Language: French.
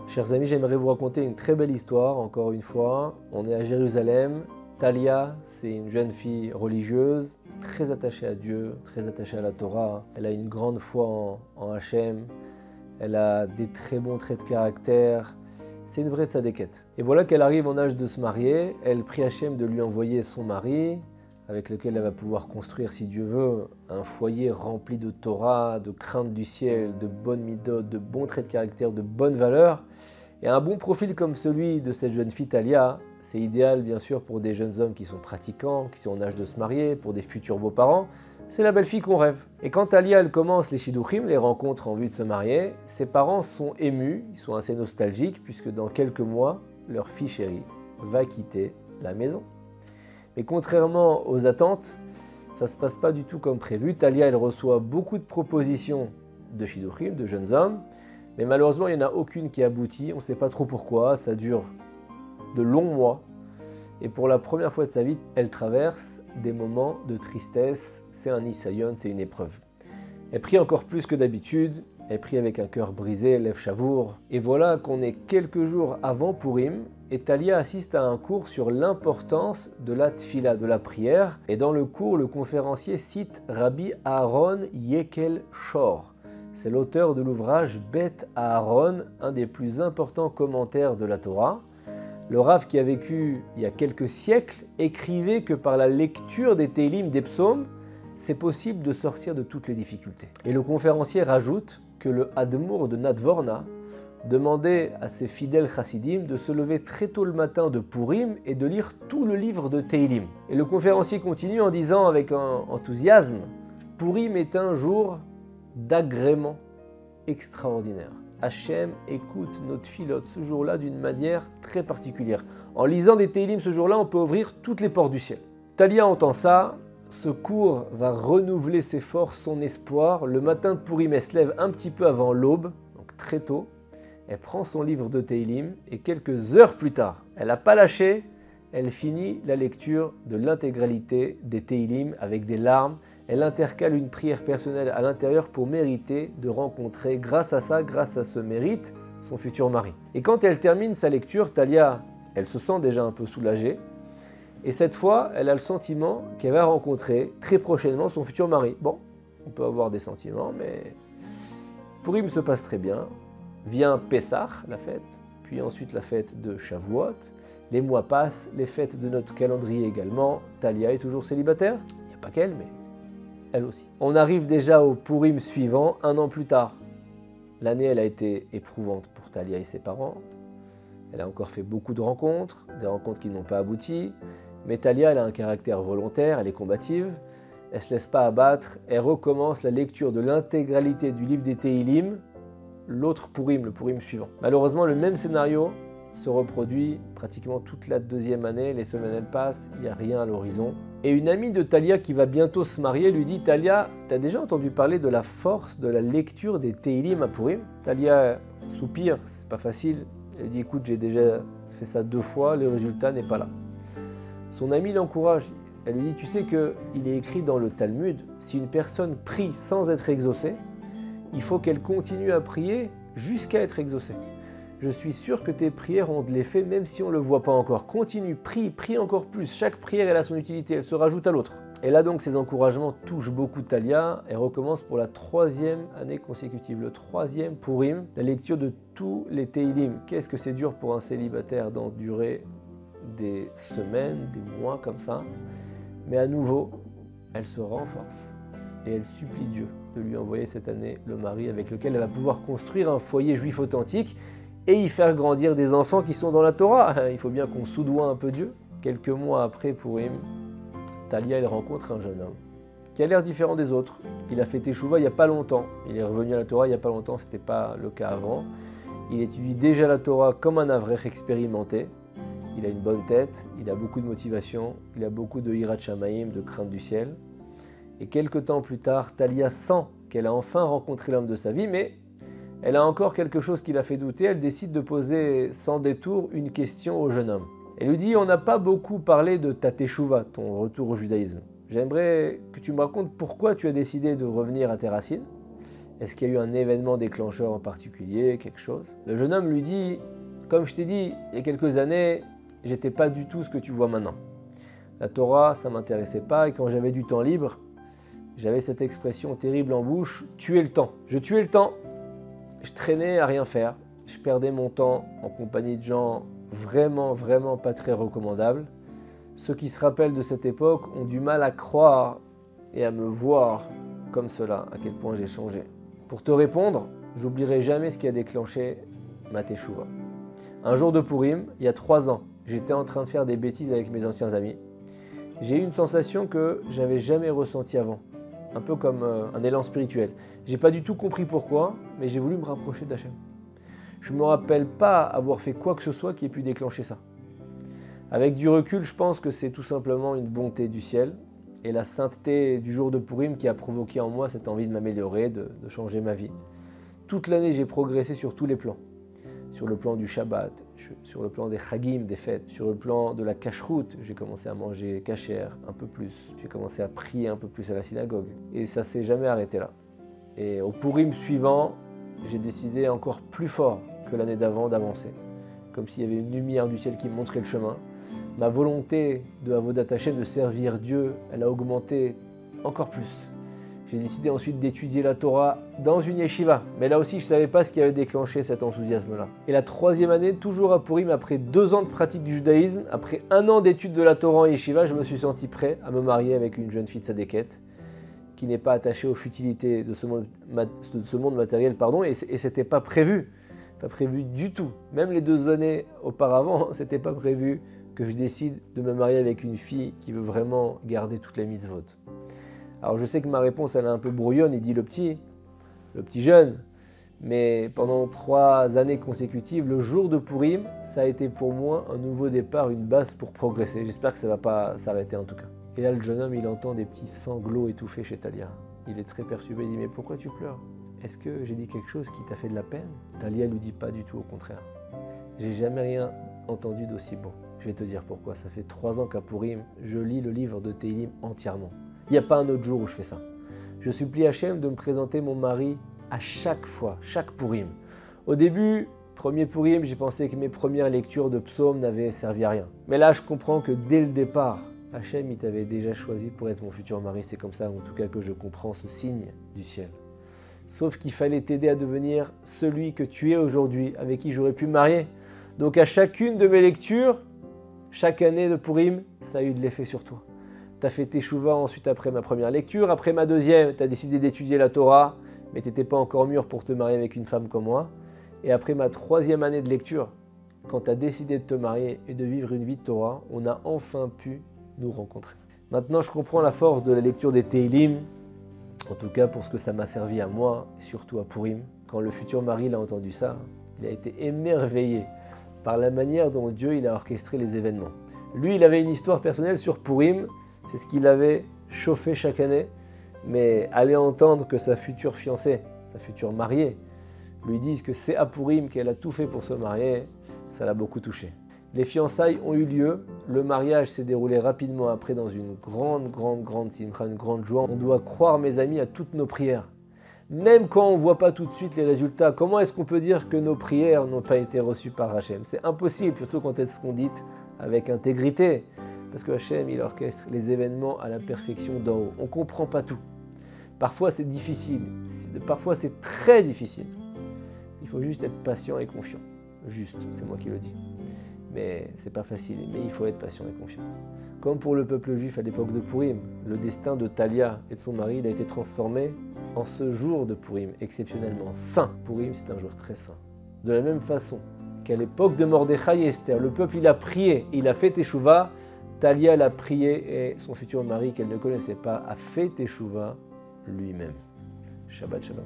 Chers amis, j'aimerais vous raconter une très belle histoire, encore une fois. On est à Jérusalem. Talia, c'est une jeune fille religieuse, très attachée à Dieu, très attachée à la Torah. Elle a une grande foi en Hachem. Elle a des très bons traits de caractère. C'est une vraie tzadékette. Et voilà qu'elle arrive en âge de se marier. Elle prie Hachem de lui envoyer son mari, avec lequel elle va pouvoir construire, si Dieu veut, un foyer rempli de Torah, de crainte du ciel, de bonnes midot, de bons traits de caractère, de bonnes valeurs. Et un bon profil comme celui de cette jeune fille Talia, c'est idéal bien sûr pour des jeunes hommes qui sont pratiquants, qui sont en âge de se marier, pour des futurs beaux-parents. C'est la belle fille qu'on rêve. Et quand Talia elle commence les shidduchim, les rencontres en vue de se marier, ses parents sont émus, ils sont assez nostalgiques, puisque dans quelques mois, leur fille chérie va quitter la maison. Mais contrairement aux attentes, ça ne se passe pas du tout comme prévu. Talia elle reçoit beaucoup de propositions de shidduchim, de jeunes hommes, mais malheureusement il n'y en a aucune qui aboutit, on ne sait pas trop pourquoi, ça dure de longs mois. Et pour la première fois de sa vie, elle traverse des moments de tristesse, c'est un nisayon, c'est une épreuve. Elle prie encore plus que d'habitude, elle prie avec un cœur brisé, lève chavour. Et voilà qu'on est quelques jours avant Purim, et Talia assiste à un cours sur l'importance de la tfila, de la prière. Et dans le cours, le conférencier cite Rabbi Aaron Yekel Shor. C'est l'auteur de l'ouvrage Bet Aaron, un des plus importants commentaires de la Torah. Le Rav qui a vécu il y a quelques siècles écrivait que par la lecture des Télim, des psaumes, c'est possible de sortir de toutes les difficultés. Et le conférencier rajoute que le Hadmour de Nadvorna demandait à ses fidèles chassidim de se lever très tôt le matin de Purim et de lire tout le livre de Télim. Et le conférencier continue en disant avec un enthousiasme, Purim est un jour d'agrément extraordinaire. Hachem écoute notre filote ce jour-là d'une manière très particulière. En lisant des Télim ce jour-là, on peut ouvrir toutes les portes du ciel. Talia entend ça, ce cours va renouveler ses forces, son espoir. Le matin de Purim, elle se lève un petit peu avant l'aube, donc très tôt. Elle prend son livre de Télim et quelques heures plus tard, elle n'a pas lâché, elle finit la lecture de l'intégralité des Télim avec des larmes. Elle intercale une prière personnelle à l'intérieur pour mériter de rencontrer, grâce à ça, grâce à ce mérite, son futur mari. Et quand elle termine sa lecture, Talia, elle se sent déjà un peu soulagée. Et cette fois, elle a le sentiment qu'elle va rencontrer très prochainement son futur mari. Bon, on peut avoir des sentiments, mais Purim se passe très bien. Vient Pessah, la fête, puis ensuite la fête de Shavuot. Les mois passent, les fêtes de notre calendrier également. Talia est toujours célibataire. Il n'y a pas qu'elle, mais elle aussi. On arrive déjà au Purim suivant, un an plus tard. L'année, elle a été éprouvante pour Talia et ses parents. Elle a encore fait beaucoup de rencontres, des rencontres qui n'ont pas abouti. Mais Talia, elle a un caractère volontaire, elle est combative. Elle ne se laisse pas abattre. Elle recommence la lecture de l'intégralité du livre des Télim, l'autre Purim, le Purim suivant. Malheureusement, le même scénario se reproduit pratiquement toute la deuxième année. Les semaines, elles passent, il n'y a rien à l'horizon. Et une amie de Talia qui va bientôt se marier lui dit « Talia, tu as déjà entendu parler de la force de la lecture des Télim à Purim ?» Talia soupire, c'est pas facile. Elle dit « Écoute, j'ai déjà fait ça 2 fois, le résultat n'est pas là. » Son amie l'encourage. Elle lui dit « Tu sais qu'il est écrit dans le Talmud, si une personne prie sans être exaucée, il faut qu'elle continue à prier jusqu'à être exaucée. Je suis sûr que tes prières ont de l'effet même si on ne le voit pas encore. Continue, prie encore plus. Chaque prière, elle a son utilité, elle se rajoute à l'autre. » Et là donc, ces encouragements touchent beaucoup Talia. Elle recommence pour la 3e année consécutive, le 3e Purim, la lecture de tous les Télim. Qu'est-ce que c'est dur pour un célibataire d'endurer des semaines, des mois comme ça. Mais à nouveau, elle se renforce et elle supplie Dieu de lui envoyer cette année le mari avec lequel elle va pouvoir construire un foyer juif authentique et y faire grandir des enfants qui sont dans la Torah. Il faut bien qu'on soudoie un peu Dieu. Quelques mois après Purim, Talia elle rencontre un jeune homme qui a l'air différent des autres. Il a fait Teshuvah il n'y a pas longtemps. Il est revenu à la Torah il n'y a pas longtemps, ce n'était pas le cas avant. Il étudie déjà la Torah comme un avrech expérimenté. Il a une bonne tête, il a beaucoup de motivation, il a beaucoup de hirat shamayim, de crainte du ciel. Et quelques temps plus tard, Talia sent qu'elle a enfin rencontré l'homme de sa vie, mais elle a encore quelque chose qui l'a fait douter. Elle décide de poser sans détour une question au jeune homme. Elle lui dit « On n'a pas beaucoup parlé de ta teshuva, ton retour au judaïsme. J'aimerais que tu me racontes pourquoi tu as décidé de revenir à tes racines Est-ce qu'il y a eu un événement déclencheur en particulier, quelque chose? Le jeune homme lui dit, comme je t'ai dit, il y a quelques années, j'étais pas du tout ce que tu vois maintenant. La Torah, ça m'intéressait pas et quand j'avais du temps libre, j'avais cette expression terrible en bouche, tuer le temps. Je tuais le temps, je traînais à rien faire, je perdais mon temps en compagnie de gens vraiment pas très recommandables. Ceux qui se rappellent de cette époque ont du mal à croire et à me voir comme cela, à quel point j'ai changé. Pour te répondre, j'oublierai jamais ce qui a déclenché ma teshuva. Un jour de Purim, il y a 3 ans, j'étais en train de faire des bêtises avec mes anciens amis. J'ai eu une sensation que j'avais jamais ressentie avant, un peu comme un élan spirituel. J'ai pas du tout compris pourquoi, mais j'ai voulu me rapprocher d'Hachem. Je me rappelle pas avoir fait quoi que ce soit qui ait pu déclencher ça. Avec du recul, je pense que c'est tout simplement une bonté du ciel et la sainteté du jour de Purim qui a provoqué en moi cette envie de m'améliorer, de changer ma vie. Toute l'année, j'ai progressé sur tous les plans. Sur le plan du Shabbat, sur le plan des Chagim, des fêtes, sur le plan de la cacheroute, j'ai commencé à manger cachère un peu plus. J'ai commencé à prier un peu plus à la synagogue. Et ça ne s'est jamais arrêté là. Et au Purim suivant, j'ai décidé encore plus fort que l'année d'avant d'avancer. Comme s'il y avait une lumière du ciel qui me montrait le chemin. Ma volonté de Avodat Hashem, de servir Dieu, elle a augmenté encore plus. J'ai décidé ensuite d'étudier la Torah dans une yeshiva. Mais là aussi, je ne savais pas ce qui avait déclenché cet enthousiasme-là. Et la 3e année, toujours à Purim, après 2 ans de pratique du judaïsme, après 1 an d'études de la Torah en yeshiva, je me suis senti prêt à me marier avec une jeune fille tzadékette qui n'est pas attachée aux futilités de ce monde matériel, et ce n'était pas prévu. Pas prévu du tout. Même les 2 années auparavant, ce n'était pas prévu que je décide de me marier avec une fille qui veut vraiment garder toutes les mitzvot. Alors je sais que ma réponse elle est un peu brouillonne, il dit le petit jeune, mais pendant 3 années consécutives, le jour de Purim, ça a été pour moi un nouveau départ, une base pour progresser. J'espère que ça ne va pas s'arrêter en tout cas. Et là le jeune homme il entend des petits sanglots étouffés chez Talia. Il est très perturbé, il dit mais pourquoi tu pleures? Est-ce que j'ai dit quelque chose qui t'a fait de la peine? Talia lui dit pas du tout, au contraire. J'ai jamais rien entendu d'aussi bon. Je vais te dire pourquoi. Ça fait 3 ans qu'à Purim, je lis le livre de Tehillim entièrement. Il n'y a pas un autre jour où je fais ça. Je supplie Hachem de me présenter mon mari à chaque fois, chaque Purim. Au début, premier Purim, j'ai pensé que mes premières lectures de psaumes n'avaient servi à rien. Mais là, je comprends que dès le départ, Hachem, il t'avait déjà choisi pour être mon futur mari. C'est comme ça, en tout cas, que je comprends ce signe du ciel. Sauf qu'il fallait t'aider à devenir celui que tu es aujourd'hui, avec qui j'aurais pu me marier. Donc à chacune de mes lectures, chaque année de Purim, ça a eu de l'effet sur toi. Tu as fait teshuva ensuite après ma première lecture. Après ma deuxième, tu as décidé d'étudier la Torah, mais tu n'étais pas encore mûr pour te marier avec une femme comme moi. Et après ma 3e année de lecture, quand tu as décidé de te marier et de vivre une vie de Torah, on a enfin pu nous rencontrer. Maintenant, je comprends la force de la lecture des Tehillim, en tout cas pour ce que ça m'a servi à moi, et surtout à Purim. Quand le futur mari l'a entendu ça, il a été émerveillé par la manière dont Dieu il a orchestré les événements. Lui, il avait une histoire personnelle sur Purim, c'est ce qu'il avait chauffé chaque année, mais aller entendre que sa future fiancée, sa future mariée, lui dise que c'est à Purim qu'elle a tout fait pour se marier, ça l'a beaucoup touché. Les fiançailles ont eu lieu, le mariage s'est déroulé rapidement après dans une grande simcha, une grande joie. On doit croire, mes amis, à toutes nos prières. Même quand on ne voit pas tout de suite les résultats, comment est-ce qu'on peut dire que nos prières n'ont pas été reçues par Hachem? C'est impossible, surtout quand elles sont dites avec intégrité. Parce que Hachem, il orchestre les événements à la perfection d'en haut. On ne comprend pas tout. Parfois, c'est difficile. Parfois, c'est très difficile. Il faut juste être patient et confiant. Juste, c'est moi qui le dis. Mais c'est pas facile. Mais il faut être patient et confiant. Comme pour le peuple juif à l'époque de Purim, le destin de Talia et de son mari il a été transformé en ce jour de Purim, exceptionnellement saint. Purim, c'est un jour très saint. De la même façon qu'à l'époque de Mordechai et Esther, le peuple il a prié, il a fait teshuva. Talia l'a prié et son futur mari qu'elle ne connaissait pas a fait teshuva lui-même. Shabbat shalom.